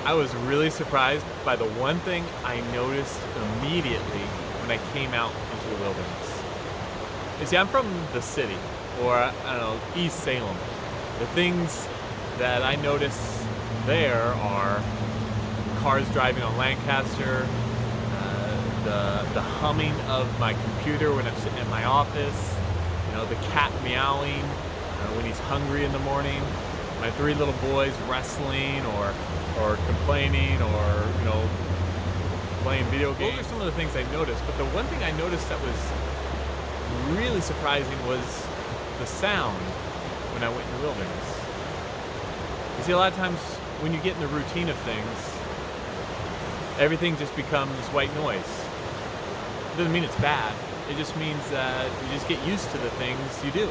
I was really surprised by the one thing I noticed immediately when I came out into the wilderness. You see, I'm from the city, or I don't know, East Salem. The things that I notice there are cars driving on Lancaster, the humming of my computer when I'm sitting in my office, the cat meowing when he's hungry in the morning, my 3 little boys wrestling or complaining or playing video games. Those are some of the things I noticed, but the one thing I noticed that was really surprising was the sound when I went in the wilderness. You see, a lot of times when you get in the routine of things, everything just becomes white noise. It doesn't mean it's bad. It just means that you just get used to the things you do.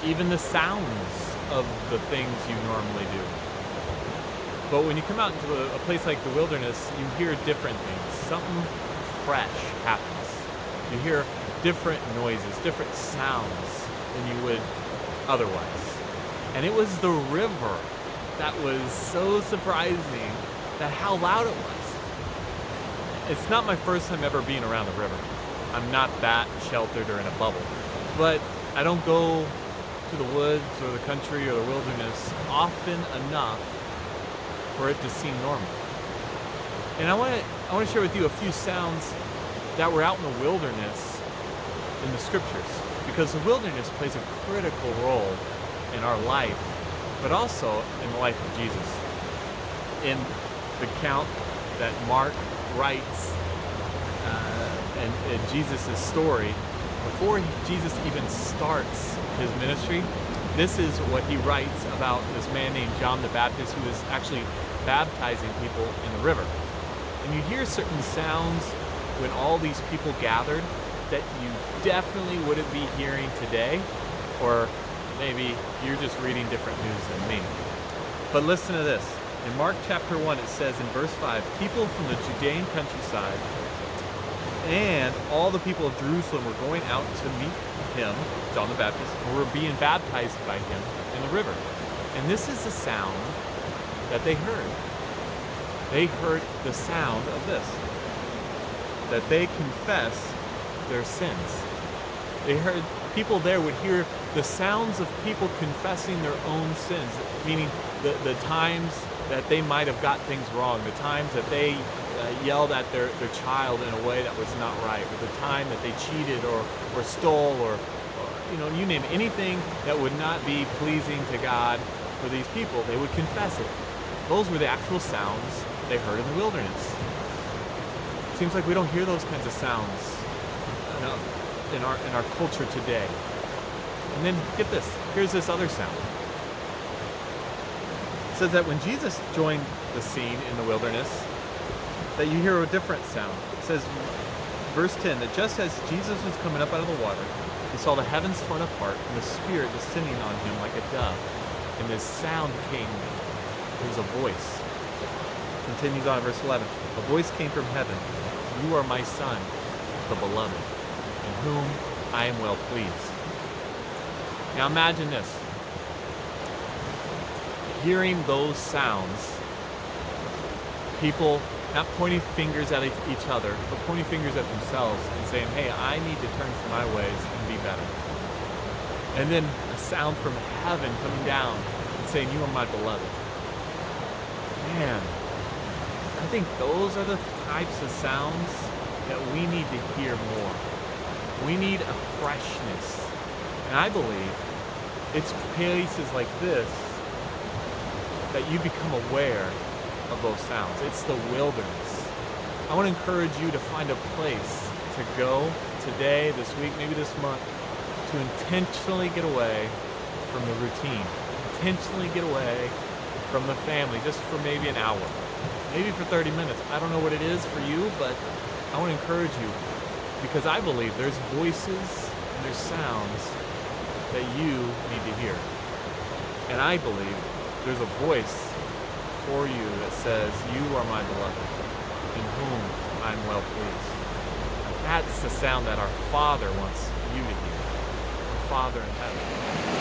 Even the sounds of the things you normally do. But when you come out into a place like the wilderness, you hear different things. Something fresh happens. You hear different noises, different sounds than you would otherwise. And it was the river that was so surprising that how loud it was. It's not my first time ever being around the river. I'm not that sheltered or in a bubble. But I don't go to the woods or the country or the wilderness often enough for it to seem normal. And I want to share with you a few sounds that were out in the wilderness in the scriptures, because the wilderness plays a critical role in our life, but also in the life of Jesus. In the account that Mark writes in Jesus' story, before Jesus even starts his ministry, this is what he writes about this man named John the Baptist, who is actually baptizing people in the river. And you hear certain sounds when all these people gathered that you definitely wouldn't be hearing today, or maybe you're just reading different news than me. But listen to this. In Mark chapter 1, it says in verse 5, people from the Judean countryside and all the people of Jerusalem were going out to meet him, John the Baptist, and were being baptized by him in the river. And this is the sound that they heard. They heard the sound of this, that they confess their sins. They heard, people there would hear the sounds of people confessing their own sins, meaning the times that they might have got things wrong, the times that they yelled at their child in a way that was not right, or the time that they cheated or stole or you name it, anything that would not be pleasing to God for these people, they would confess it. Those were the actual sounds they heard in the wilderness. It seems like we don't hear those kinds of sounds in our culture today. And then get this, here's this other sound. It says that when Jesus joined the scene in the wilderness, that you hear a different sound. It says, verse 10, that just as Jesus was coming up out of the water, he saw the heavens torn apart and the Spirit descending on him like a dove. And this sound came, it was a voice. Continues on in verse 11. A voice came from heaven. You are my Son, the Beloved, in whom I am well pleased. Now imagine this. Hearing those sounds, people not pointing fingers at each other, but pointing fingers at themselves and saying, hey, I need to turn from my ways and be better. And then a sound from heaven coming down and saying, you are my beloved. Man, I think those are the types of sounds that we need to hear more. We need a freshness. And I believe it's places like this that you become aware of those sounds. It's the wilderness. I want to encourage you to find a place to go today, this week, maybe this month, to intentionally get away from the routine, intentionally get away from the family, just for maybe an hour, maybe for 30 minutes. I don't know what it is for you, but I want to encourage you, because I believe there's voices and there's sounds that you need to hear. And I believe there's a voice for you that says, you are my beloved, in whom I'm well pleased. That's the sound that our Father wants you to hear. Our Father in heaven.